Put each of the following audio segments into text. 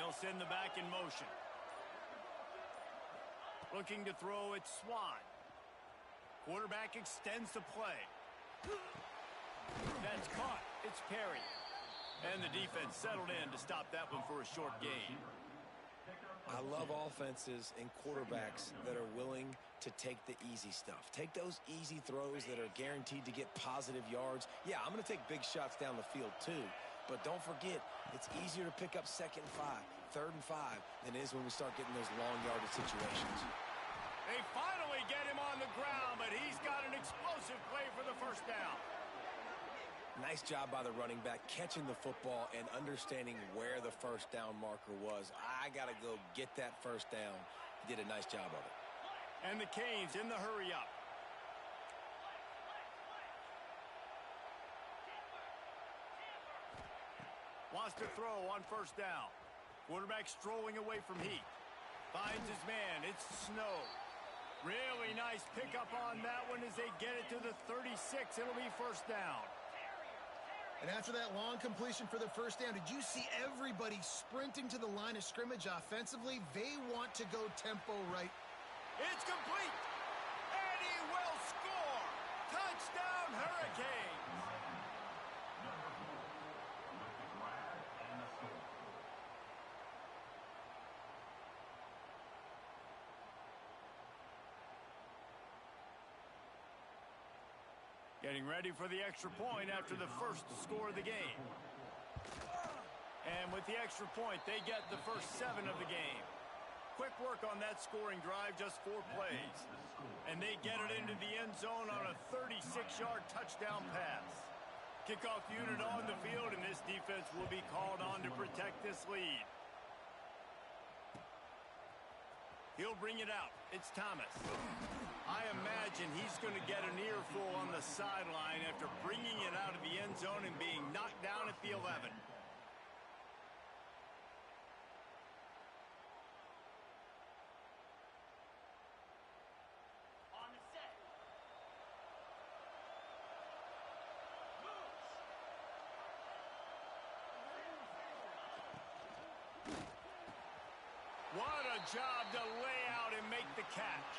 They'll send the back in motion. Looking to throw, it's Swan. Quarterback extends the play. That's caught. It's Perry. And the defense settled in to stop that one for a short gain. I love offenses and quarterbacks that are willing to take the easy stuff. Take those easy throws that are guaranteed to get positive yards. Yeah, I'm going to take big shots down the field too. But don't forget, it's easier to pick up 2nd and 5, 3rd and 5 than it is when we start getting those long yardage situations. They finally get him on the ground, but he's got an explosive play for the first down. Nice job by the running back catching the football and understanding where the first down marker was. I got to go get that first down. He did a nice job of it. And the Canes in the hurry up. Wants to throw on first down. Quarterback strolling away from Heath. Finds his man. It's Snow. Really nice pickup on that one as they get it to the 36. It'll be first down. And after that long completion for the first down, did you see everybody sprinting to the line of scrimmage offensively? They want to go tempo right. It's complete. And he will score. Touchdown, Hurricanes. Getting ready for the extra point after the first score of the game. And with the extra point, they get the first 7 of the game. Quick work on that scoring drive, just 4 plays. And they get it into the end zone on a 36-yard touchdown pass. Kickoff unit on the field, and this defense will be called on to protect this lead. He'll bring it out. It's Thomas. I imagine he's going to get an earful on the sideline after bringing it out of the end zone and being knocked down at the 11. On the set. What a job to lay out and make the catch.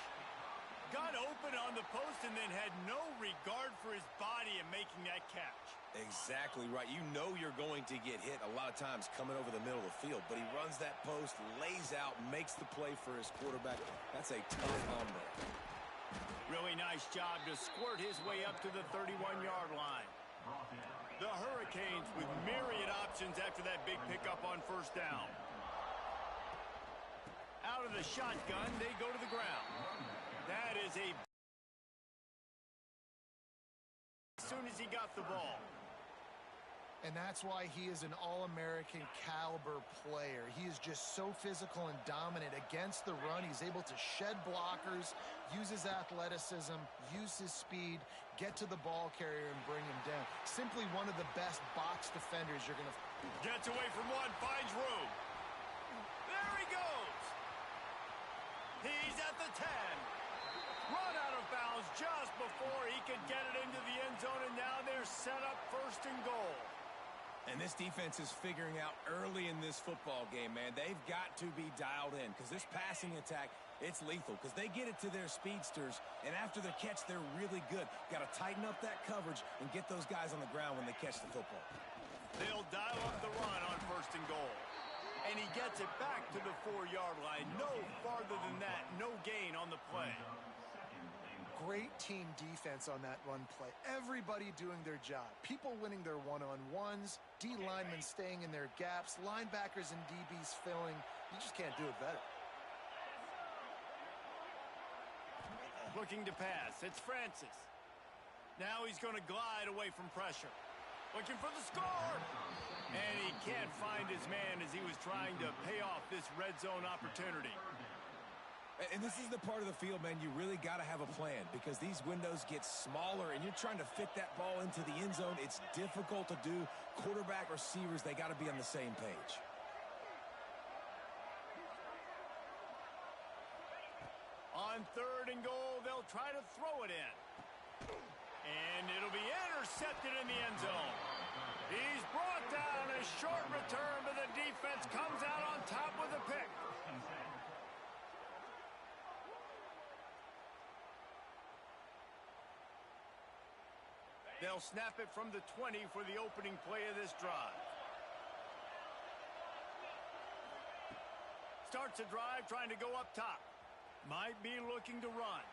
Got open on the post and then had no regard for his body in making that catch. Exactly right. You know you're going to get hit a lot of times coming over the middle of the field, but he runs that post, lays out, makes the play for his quarterback. That's a tough hombre. Really nice job to squirt his way up to the 31-yard line. The Hurricanes with myriad options after that big pickup on first down. Out of the shotgun, they go to the ground. That is as soon as he got the ball. And that's why he is an All-American caliber player. He is just so physical and dominant against the run. He's able to shed blockers, use his athleticism, use his speed, get to the ball carrier and bring him down. Simply one of the best box defenders you're going to... Gets away from one, finds room. There he goes. He's at the 10. Run out of bounds just before he could get it into the end zone, and now they're set up first and goal. And this defense is figuring out early in this football game, man. They've got to be dialed in because this passing attack, it's lethal because they get it to their speedsters, and after the catch, they're really good. Got to tighten up that coverage and get those guys on the ground when they catch the football. They'll dial up the run on first and goal. And he gets it back to the 4-yard line. No farther than that, no gain on the play. Great team defense on that run play. Everybody doing their job. People winning their one-on-ones, D linemen staying in their gaps, linebackers and DBs filling. You just can't do it better. Looking to pass. It's Francis. Now he's going to glide away from pressure. Looking for the score. And he can't find his man as he was trying to pay off this red zone opportunity. And this is the part of the field, man, you really got to have a plan because these windows get smaller and you're trying to fit that ball into the end zone. It's difficult to do. Quarterback, receivers, they got to be on the same page. On third and goal, they'll try to throw it in. And it'll be intercepted in the end zone. He's brought down. A short return, but the defense comes out on top with a pick. They'll snap it from the 20 for the opening play of this drive. Starts a drive trying to go up top. Might be looking to run.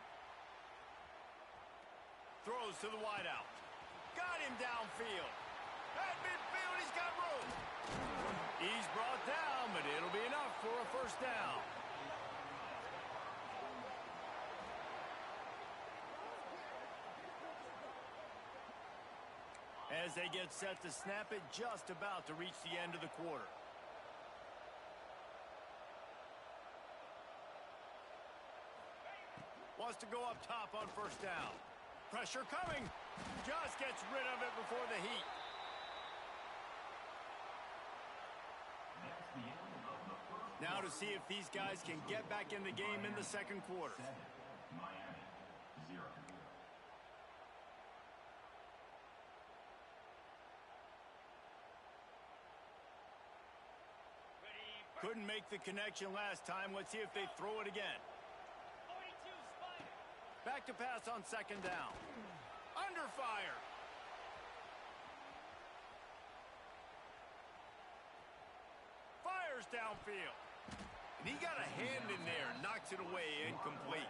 Throws to the wideout. Got him downfield. At midfield, he's got room. He's brought down, but it'll be enough for a first down. As they get set to snap it, just about to reach the end of the quarter. Wants to go up top on first down. Pressure coming. Just gets rid of it before the heat. Now to see if these guys can get back in the game in the second quarter. Couldn't make the connection last time. Let's see if they throw it again. Back to pass on second down. Under fire. Fires downfield. And he got a hand in there. Knocks it away, incomplete.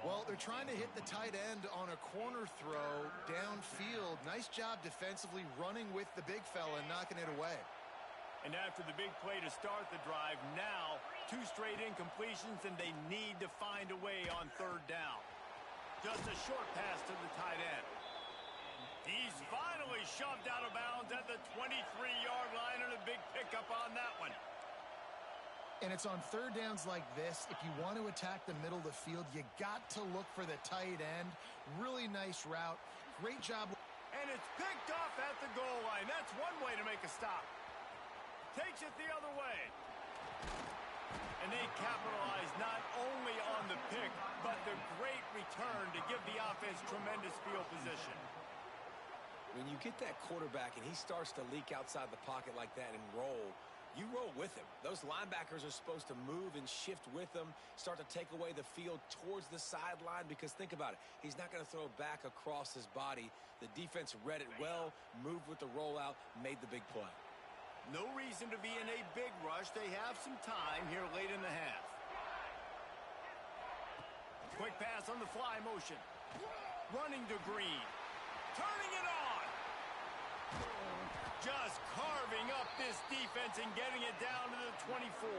Well, they're trying to hit the tight end on a corner throw downfield. Nice job defensively running with the big fella and knocking it away. And after the big play to start the drive, now 2 straight incompletions, and they need to find a way on third down. Just a short pass to the tight end. He's finally shoved out of bounds at the 23-yard line, and a big pickup on that one. And it's on third downs like this. If you want to attack the middle of the field, you got to look for the tight end. Really nice route. Great job. And it's picked off at the goal line. That's one way to make a stop. Takes it the other way. And they capitalize not only on the pick, but the great return to give the offense tremendous field position. When you get that quarterback and he starts to leak outside the pocket like that and roll, you roll with him. Those linebackers are supposed to move and shift with him, start to take away the field towards the sideline, because think about it. He's not going to throw back across his body. The defense read it well, moved with the rollout, made the big play. No reason to be in a big rush. They have some time here late in the half. Quick pass on the fly motion. Running to Green. Turning it on. Just carving up this defense and getting it down to the 24.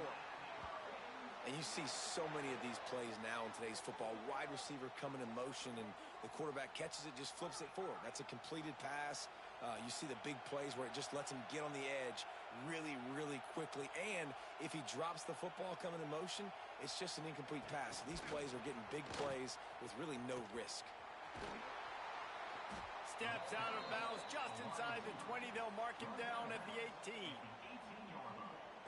And you see so many of these plays now in today's football. Wide receiver coming in motion, and the quarterback catches it, just flips it forward. That's a completed pass. You see the big plays where it just lets him get on the edge really, really quickly. And if he drops the football coming in motion, it's just an incomplete pass. So these plays are getting big plays with really no risk. Steps out of bounds just inside the 20. They'll mark him down at the 18.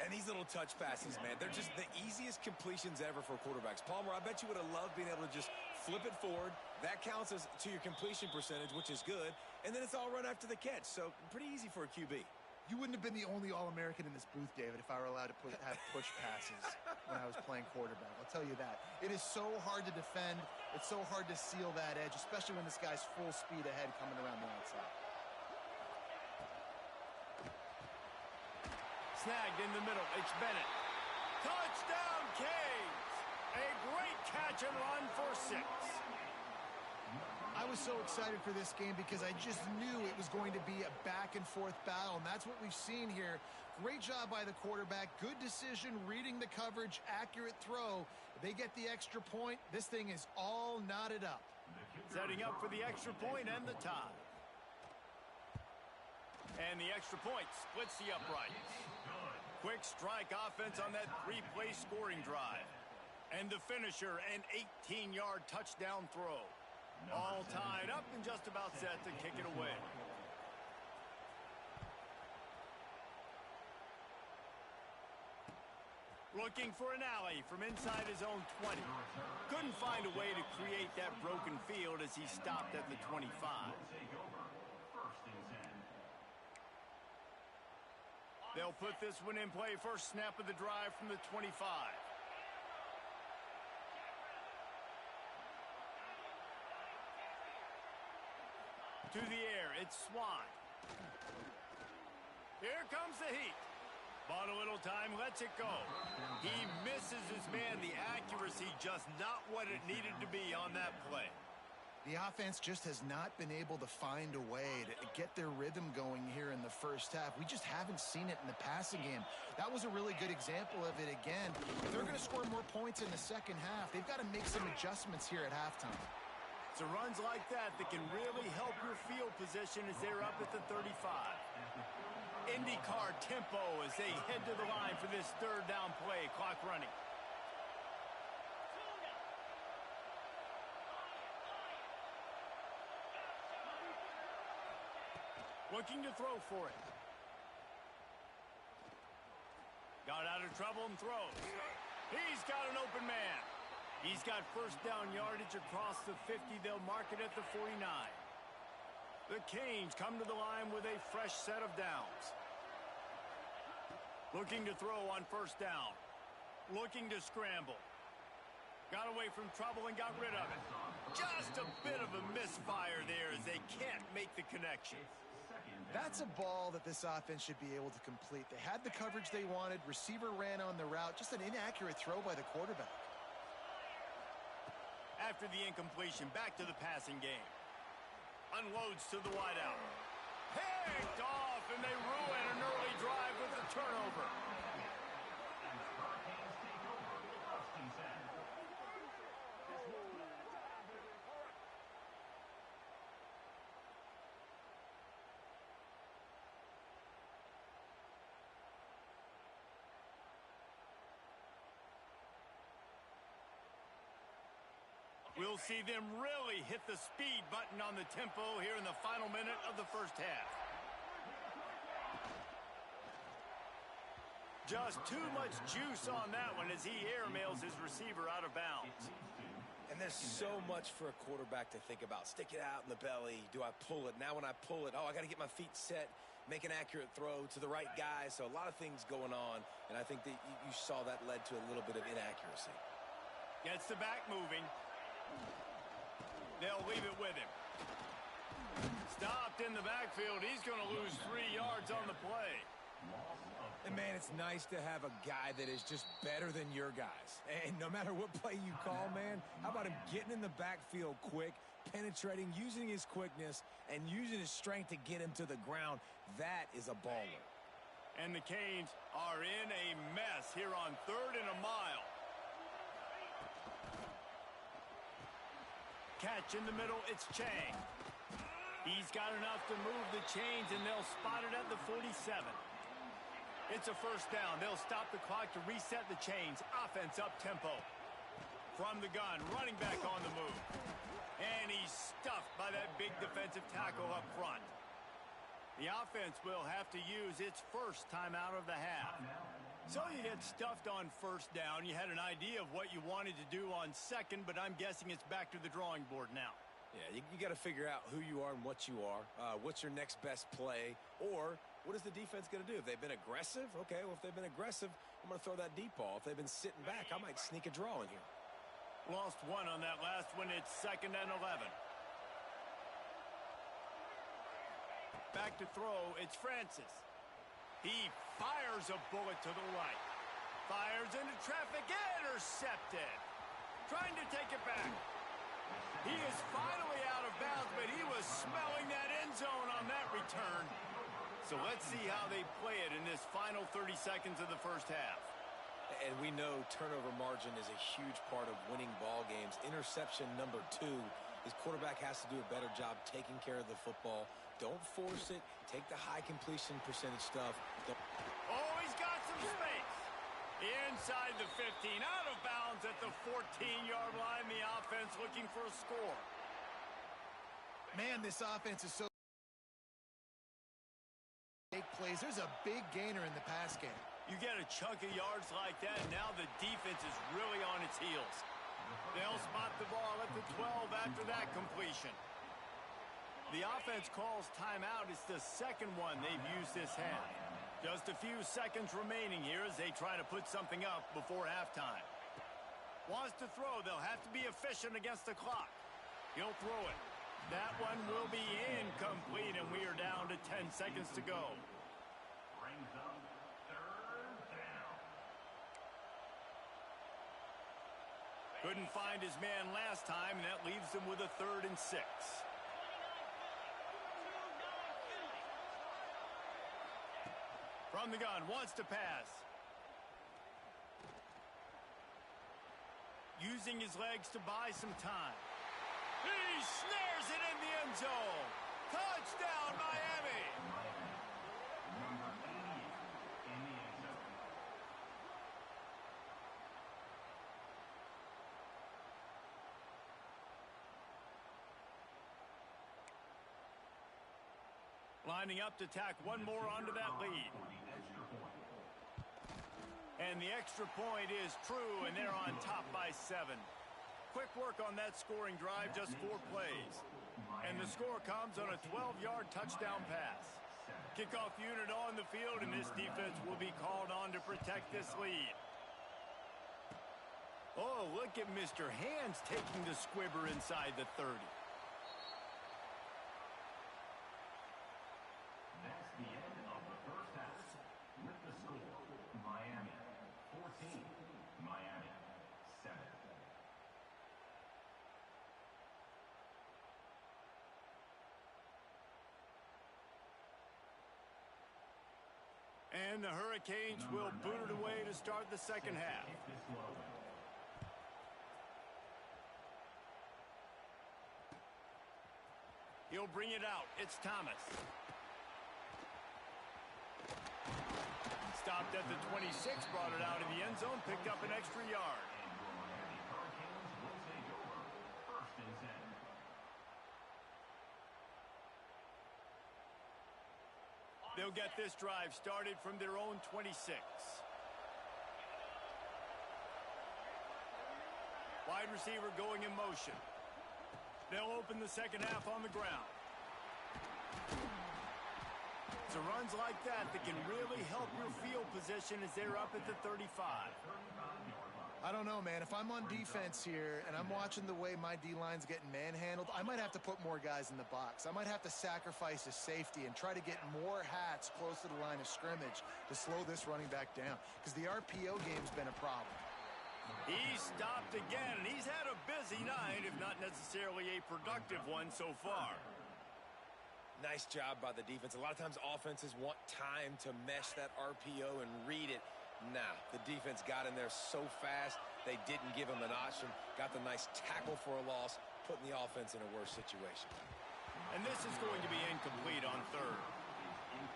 And these little touch passes, man, they're just the easiest completions ever for quarterbacks. Palmer, I bet you would have loved being able to just flip it forward. That counts as to your completion percentage, which is good. And then it's all run after the catch. So pretty easy for a QB. You wouldn't have been the only All-American in this booth, David, if I were allowed to have push passes when I was playing quarterback. I'll tell you that. It is so hard to defend. It's so hard to seal that edge, especially when this guy's full speed ahead coming around the outside. Snagged in the middle. It's Bennett. Touchdown, Canes! A great catch and run for 6. I was so excited for this game because I just knew it was going to be a back-and-forth battle, and that's what we've seen here. Great job by the quarterback. Good decision, reading the coverage, accurate throw. They get the extra point. This thing is all knotted up. Setting up for the extra point and the tie. And the extra point splits the uprights. Quick strike offense on that 3-play scoring drive. And the finisher, an 18-yard touchdown throw. All tied up and just about set to kick it away. Looking for an alley from inside his own 20. Couldn't find a way to create that broken field as he stopped at the 25. They'll put this one in play. First snap of the drive from the 25. To the air, it's Swan. Here comes the heat. Bought a little time, lets it go. He misses his man. The accuracy just not what it needed to be on that play. The offense just has not been able to find a way to get their rhythm going here in the first half. We just haven't seen it in the passing game. That was a really good example of it again. If they're going to score more points in the second half, they've got to make some adjustments here at halftime. So runs like that can really help your field position as they're up at the 35. IndyCar tempo as they head to the line for this third down play. Clock running. Looking to throw for it. Got out of trouble and throws. He's got an open man. He's got first down yardage across the 50. They'll mark it at the 49. The Canes come to the line with a fresh set of downs. Looking to throw on first down. Looking to scramble. Got away from trouble and got rid of it. Just a bit of a misfire there as they can't make the connection. That's a ball that this offense should be able to complete. They had the coverage they wanted. Receiver ran on the route. Just an inaccurate throw by the quarterback. After the incompletion, back to the passing game. Unloads to the wideout. Picked off, and they ruin an early drive with a turnover. We'll see them really hit the speed button on the tempo here in the final minute of the first half. Just too much juice on that one as he airmails his receiver out of bounds. And there's so much for a quarterback to think about. Stick it out in the belly. Do I pull it? Now when I pull it, I got to get my feet set, make an accurate throw to the right guy. So a lot of things going on, and I think that you saw that led to a little bit of inaccuracy. Gets the back moving. They'll leave it with him. Stopped in the backfield. He's going to lose 3 yards on the play. And, man, it's nice to have a guy that is just better than your guys. And no matter what play you call, man, how about him getting in the backfield quick, penetrating, using his quickness, and using his strength to get him to the ground? That is a baller. And the Canes are in a mess here on 3rd and a mile. Catch in the middle, it's Chang. He's got enough to move the chains, and they'll spot it at the 47. It's a first down. They'll stop the clock to reset the chains. Offense up tempo. From the gun, running back on the move. And he's stuffed by that big defensive tackle up front. The offense will have to use its first timeout of the half. So you get stuffed on first down. You had an idea of what you wanted to do on second, but I'm guessing it's back to the drawing board now. Yeah, you got to figure out who you are and what you are. What's your next best play? Or what is the defense going to do? If they've been aggressive, okay, well, if they've been aggressive, I'm going to throw that deep ball. If they've been sitting back, I might sneak a draw in here. Lost one on that last one. It's 2nd and 11. Back to throw. It's Francis. He fires a bullet to the right. Fires into traffic. Intercepted. Trying to take it back. He is finally out of bounds, but he was smelling that end zone on that return. So let's see how they play it in this final 30 seconds of the first half. And we know turnover margin is a huge part of winning ball games. Interception number 2. His quarterback has to do a better job taking care of the football. Don't force it. Take the high completion percentage stuff. Oh, he's got some space. Inside the 15, out of bounds at the 14-yard line. The offense looking for a score. Man, this offense is so big plays. There's a big gainer in the pass game. You get a chunk of yards like that, and now the defense is really on its heels. They'll spot the ball at the 12 after that completion. The offense calls timeout. It's the second one they've used this half. Just a few seconds remaining here as they try to put something up before halftime. Wants to throw. They'll have to be efficient against the clock. He'll throw it. That one will be incomplete, and we are down to 10 seconds to go. Brings up third down. Couldn't find his man last time, and that leaves him with a 3rd and 6. From the gun, wants to pass. Using his legs to buy some time. He snares it in the end zone. Touchdown, Miami. Number 88 in the end zone. Lining up to tack one more onto that lead. And the extra point is true, and they're on top by 7. Quick work on that scoring drive, just 4 plays. And the score comes on a 12-yard touchdown pass. Kickoff unit on the field, and this defense will be called on to protect this lead. Oh, look at Mr. Hands taking the squibber inside the 30. That's the end of the first half. With the score, Miami 14, Miami 7. And the Hurricanes will boot it away to start the second half. He'll bring it out. It's Thomas. Stopped at the 26, brought it out in the end zone, picked up an extra yard. Hurricanes will take over. 1st and 10. They'll get this drive started from their own 26. Wide receiver going in motion. They'll open the second half on the ground. It's runs like that can really help your field position as they're up at the 35. I don't know, man. If I'm on defense here and I'm watching the way my D-line's getting manhandled, I might have to put more guys in the box. I might have to sacrifice his safety and try to get more hats close to the line of scrimmage to slow this running back down, because the RPO game's been a problem. He stopped again, and he's had a busy night, if not necessarily a productive one so far. Nice job by the defense. A lot of times offenses want time to mesh that RPO and read it. Nah, the defense got in there so fast, they didn't give him an option. Got the nice tackle for a loss, putting the offense in a worse situation. And this is going to be incomplete on 3rd.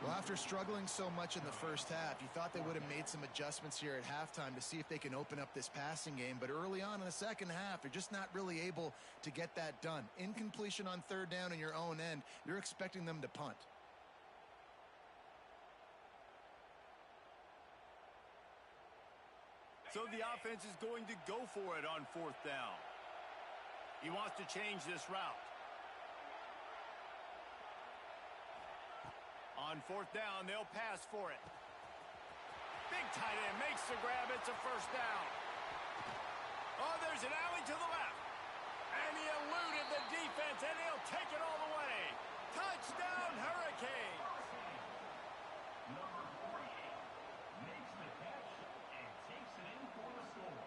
Well, after struggling so much in the first half, you thought they would have made some adjustments here at halftime to see if they can open up this passing game. But early on in the second half, they're just not really able to get that done. Incompletion on 3rd down in your own end, you're expecting them to punt. So the offense is going to go for it on 4th down. He wants to change this route. On 4th down, they'll pass for it. Big tight end makes the grab. It's a 1st down. Oh, there's an alley to the left. And he eluded the defense, and he'll take it all the way. Touchdown, Hurricanes. Number 48 makes the catch and takes it in for the score.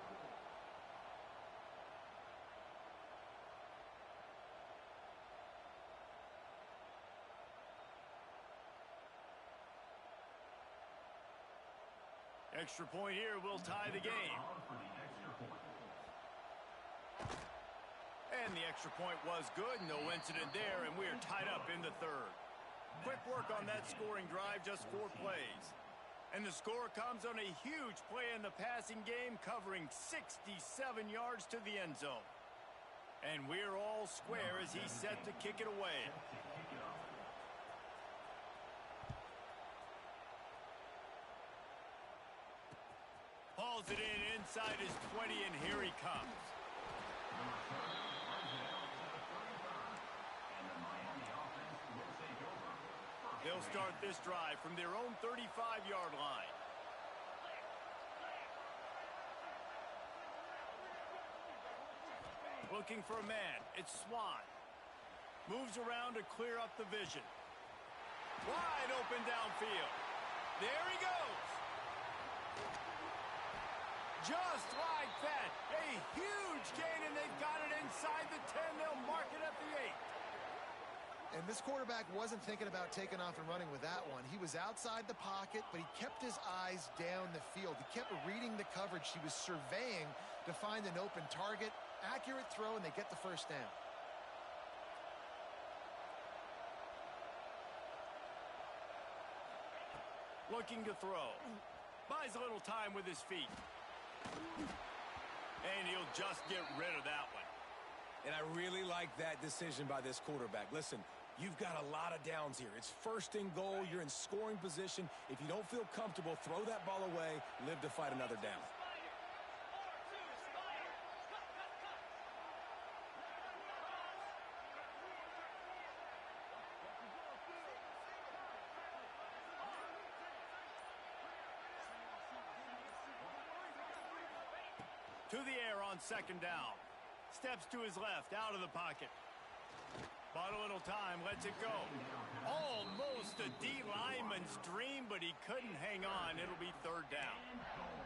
Extra point here will tie the game. And the extra point was good. No incident there, and we're tied up in the 3rd. Quick work on that scoring drive, just 4 plays. And the score comes on a huge play in the passing game, covering 67 yards to the end zone. And we're all square as he's set to kick it away. Hauls it in inside his 20, and here he comes. They'll start this drive from their own 35-yard line. Looking for a man. It's Swan. Moves around to clear up the vision. Wide open downfield. There he goes. Just like that. A huge gain, and they've got it inside the 10. They'll mark it at the 8. And this quarterback wasn't thinking about taking off and running with that one. He was outside the pocket, but he kept his eyes down the field. He kept reading the coverage. He was surveying to find an open target. Accurate throw, and they get the first down. Looking to throw. Buys a little time with his feet. And he'll just get rid of that one. And I really like that decision by this quarterback. Listen, you've got a lot of downs here. It's first and goal. You're in scoring position. If you don't feel comfortable, throw that ball away. Live to fight another down. To the air on second down. Steps to his left, out of the pocket. Bought a little time, lets it go. Almost a D lineman's dream, but he couldn't hang on. It'll be third down.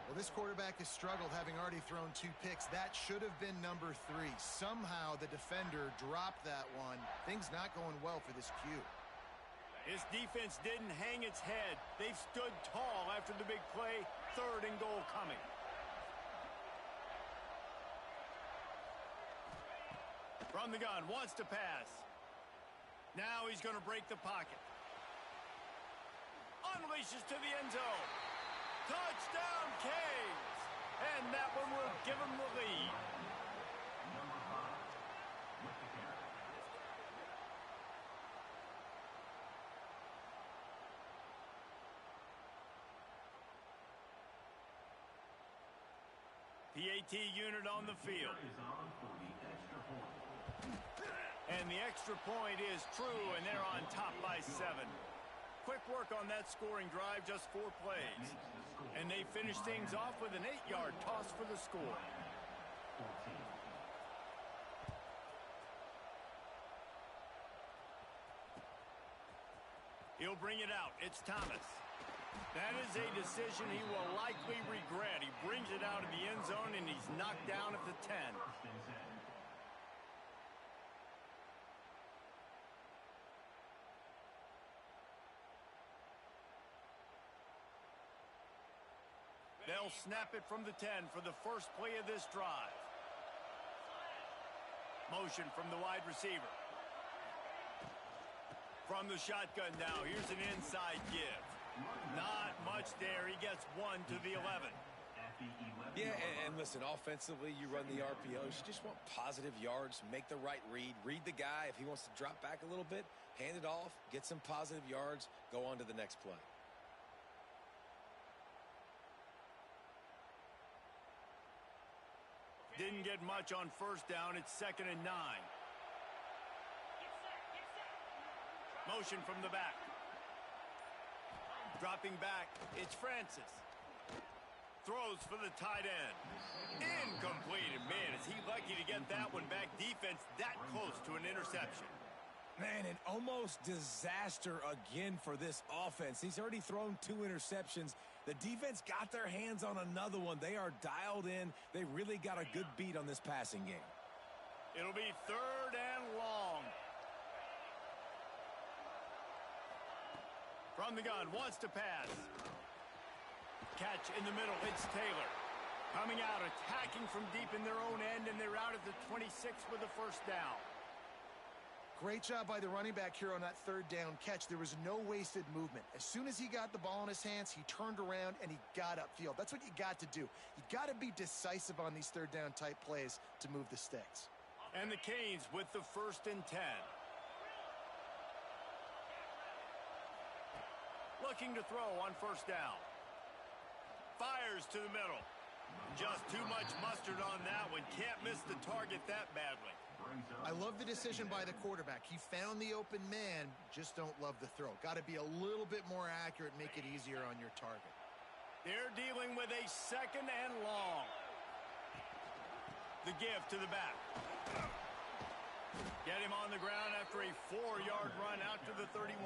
Well, this quarterback has struggled, having already thrown 2 picks. That should have been number 3. Somehow the defender dropped that one. Things not going well for this Q. This defense didn't hang its head. They've stood tall after the big play. Third and goal coming. From the gun, wants to pass. Now he's going to break the pocket. Unleashes to the end zone. Touchdown, Canes! And that one will give him the lead. Number 5 with the carry. PAT unit on the field. Is on for the extra point. And the extra point is true, and they're on top by 7. Quick work on that scoring drive, just 4 plays. And they finish things off with an 8-yard toss for the score. 14. He'll bring it out. It's Thomas. That is a decision he will likely regret. He brings it out of the end zone, and he's knocked down at the 10. First and 10. They'll snap it from the 10 for the first play of this drive. Motion from the wide receiver. From the shotgun now, here's an inside give. Not much there. He gets 1 to the 11. Yeah, and listen, offensively, you run the RPOs. You just want positive yards, make the right read. Read the guy. If he wants to drop back a little bit, hand it off, get some positive yards, go on to the next play. Didn't get much on first down. It's 2nd and 9. Motion from the back. Dropping back. It's Francis. Throws for the tight end. Incomplete. And man, is he lucky to get that one back. Defense that close to an interception. Man, an almost disaster again for this offense. He's already thrown 2 interceptions. The defense got their hands on another one. They are dialed in. They really got a good beat on this passing game. It'll be 3rd and long. From the gun, wants to pass. Catch in the middle, it's Taylor. Coming out, attacking from deep in their own end, and they're out at the 26 with the first down. Great job by the running back here on that 3rd down catch. There was no wasted movement. As soon as he got the ball in his hands, he turned around and he got upfield. That's what you got to do. You got to be decisive on these 3rd down type plays to move the sticks. And the Canes with the 1st and 10. Looking to throw on first down. Fires to the middle. Just too much mustard on that one. Can't miss the target that badly. I love the decision by the quarterback. He found the open man, just don't love the throw. Got to be a little bit more accurate, make it easier on your target. They're dealing with a 2nd and long. The give to the back. Get him on the ground after a 4-yard run out to the 31.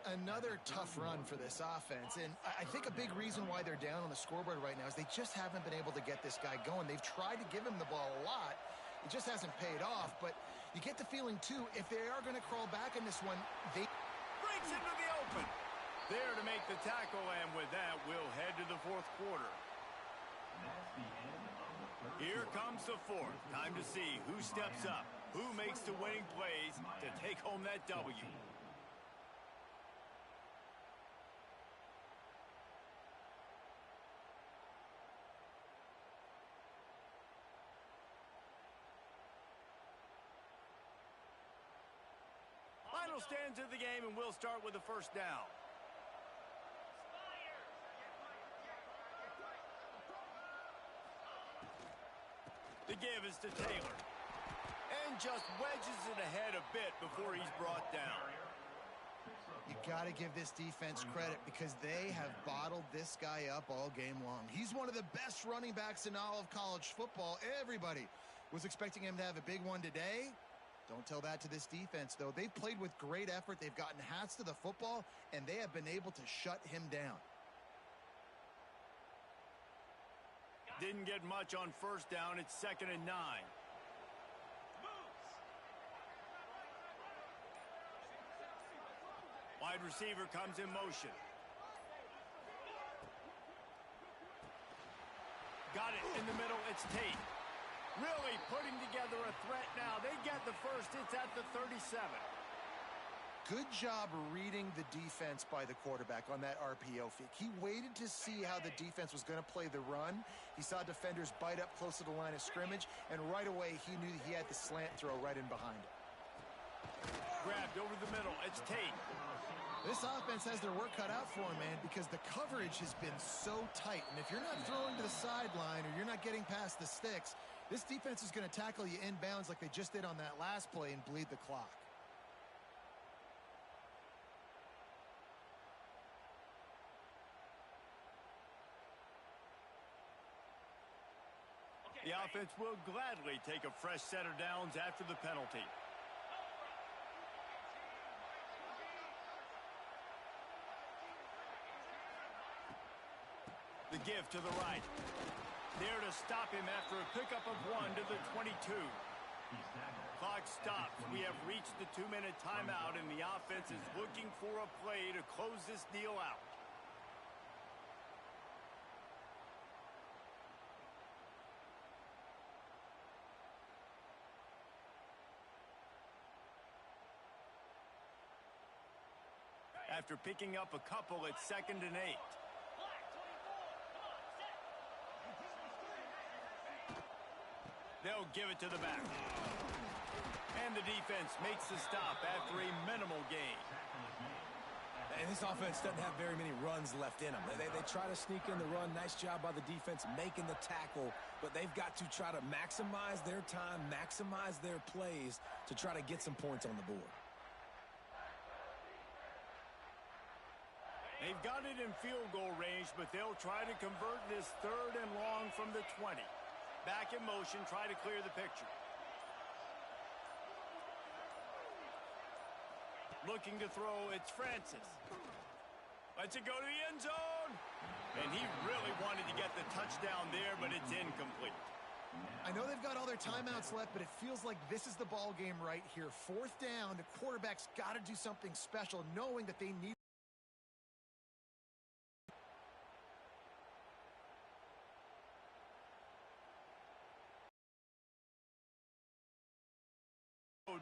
Another tough run for this offense, and I think a big reason why they're down on the scoreboard right now is they just haven't been able to get this guy going. They've tried to give him the ball a lot. It just hasn't paid off, but you get the feeling, too, if they are going to crawl back in this one, they... Breaks into the open. There to make the tackle, and with that, we'll head to the 4th quarter. Here comes the 4th. Time to see who steps up, who makes the winning plays to take home that W. Final stands of the game, and we'll start with the 1st down. The give is to Taylor. And just wedges it ahead a bit before he's brought down. You got to give this defense credit because they have bottled this guy up all game long. He's one of the best running backs in all of college football. Everybody was expecting him to have a big one today. Don't tell that to this defense, though. They've played with great effort. They've gotten hats to the football, and they have been able to shut him down. Didn't get much on 1st down. It's 2nd and 9. Wide receiver comes in motion. Got it in the middle. It's Tate. Really putting together a threat now. They get the 1st. It's at the 37. Good job reading the defense by the quarterback on that RPO fake. He waited to see how the defense was going to play the run. He saw defenders bite up close to the line of scrimmage, and right away he knew he had the slant throw right in behind him. Grabbed over the middle. It's Tate. This offense has their work cut out for him, man, because the coverage has been so tight. And if you're not throwing to the sideline or you're not getting past the sticks, this defense is going to tackle you inbounds like they just did on that last play and bleed the clock. The offense will gladly take a fresh set of downs after the penalty. The give to the right. There to stop him after a pickup of 1 to the 22. Clock stops. We have reached the 2-minute timeout, and the offense is looking for a play to close this deal out. After picking up a couple, it's 2nd and 8. They'll give it to the back. And the defense makes the stop after a minimal gain. And this offense doesn't have very many runs left in them. They try to sneak in the run. Nice job by the defense making the tackle. But they've got to try to maximize their time, maximize their plays to try to get some points on the board. They've got it in field goal range, but they'll try to convert this 3rd and long from the 20. Back in motion, try to clear the picture. Looking to throw, it's Francis. Lets it go to the end zone. And he really wanted to get the touchdown there, but it's incomplete. I know they've got all their timeouts left, but it feels like this is the ball game right here. 4th down, the quarterback's got to do something special, knowing that they need.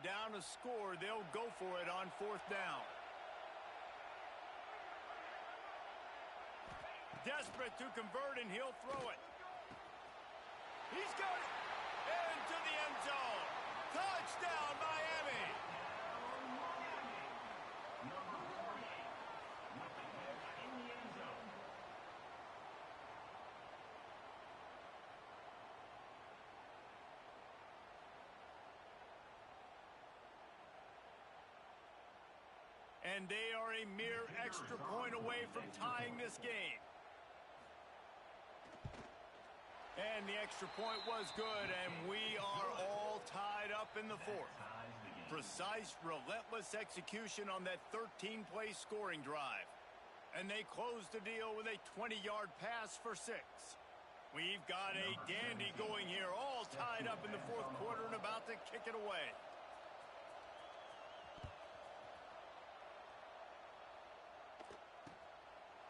Down a score, they'll go for it on 4th down. Desperate to convert, and he'll throw it. He's got it into the end zone. Touchdown, Miami. And they are a mere extra point away from tying this game. And the extra point was good, and we are all tied up in the fourth. Precise, relentless execution on that 13-play scoring drive. And they closed the deal with a 20-yard pass for 6. We've got a dandy going here, all tied up in the fourth quarter and about to kick it away.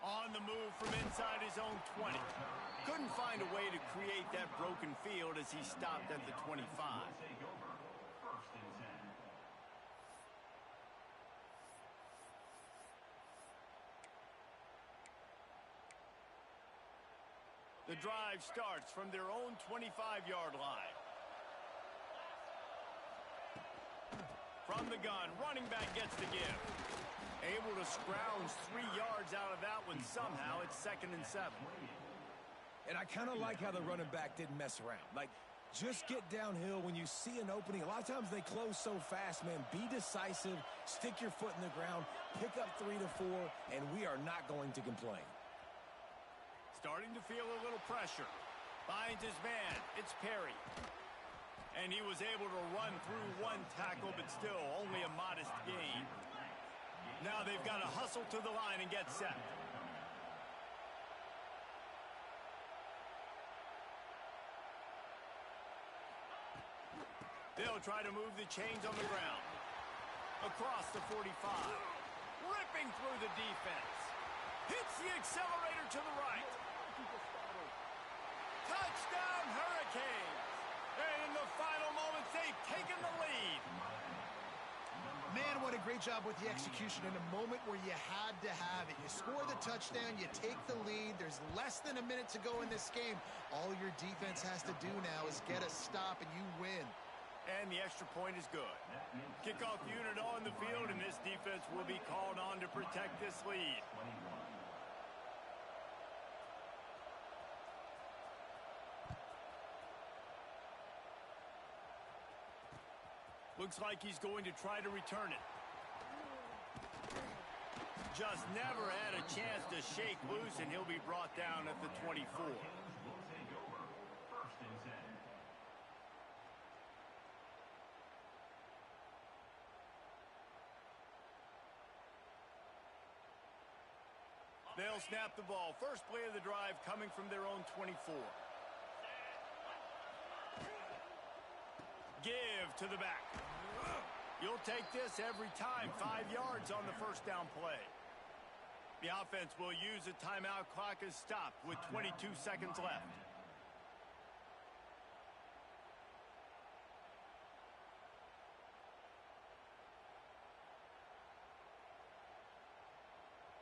On the move from inside his own 20. Couldn't find a way to create that broken field as he stopped at the 25. The drive starts from their own 25-yard line. From the gun, running back gets the give. Able to scrounge 3 yards out of that one somehow. It's 2nd and 7. And I kind of like how the running back didn't mess around. Like, just get downhill when you see an opening. A lot of times they close so fast, man. Be decisive, stick your foot in the ground, pick up 3 to 4, and we are not going to complain. Starting to feel a little pressure. Finds his man. It's Perry. And he was able to run through 1 tackle, but still only a modest gain. Now they've got to hustle to the line and get set. They'll try to move the chains on the ground. Across the 45. Ripping through the defense. Hits the accelerator to the right. Touchdown, Hurricanes. And in the final moments, they've taken the lead. Man, what a great job with the execution in a moment where you had to have it. You score the touchdown, you take the lead. There's less than a minute to go in this game. All your defense has to do now is get a stop, and you win. And the extra point is good. Kickoff unit on the field, and this defense will be called on to protect this lead. Looks like he's going to try to return it. Just never had a chance to shake loose, and he'll be brought down at the 24. They'll snap the ball. First play of the drive coming from their own 24. Give to the back. You'll take this every time. 5 yards on the first down play. The offense will use a timeout. Clock is stopped with 22 seconds left.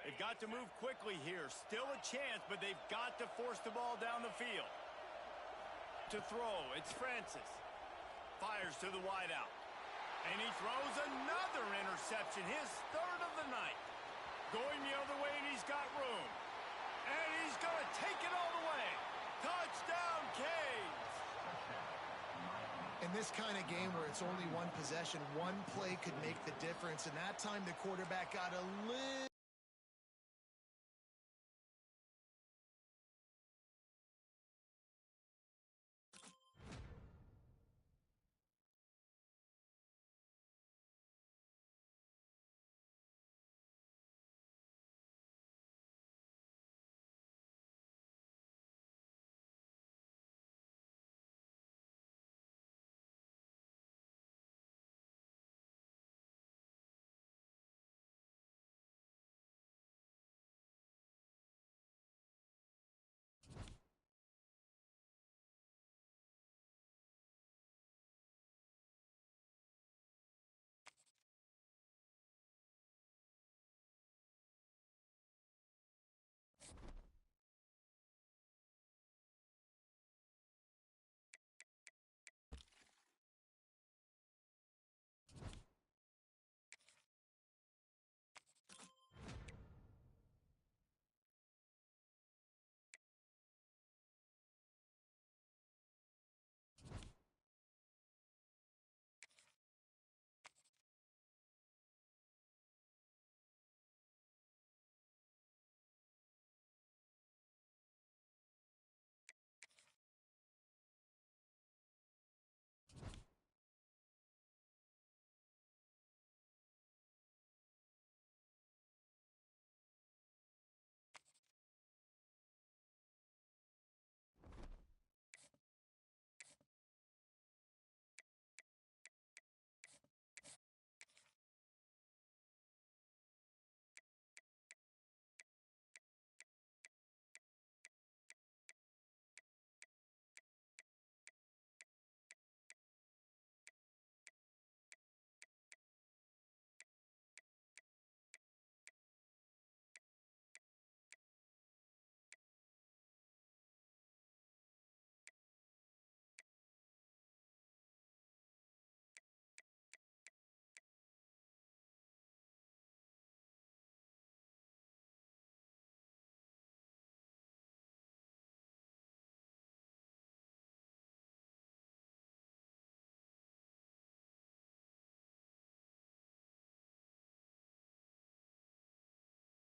They've got to move quickly here. Still a chance, but they've got to force the ball down the field. To throw, it's Francis. Fires to the wideout. And he throws another interception, his 3rd of the night. Going the other way, and he's got room. And he's going to take it all the way. Touchdown, Canes! In this kind of game where it's only 1 possession, 1 play could make the difference. And that time the quarterback got a little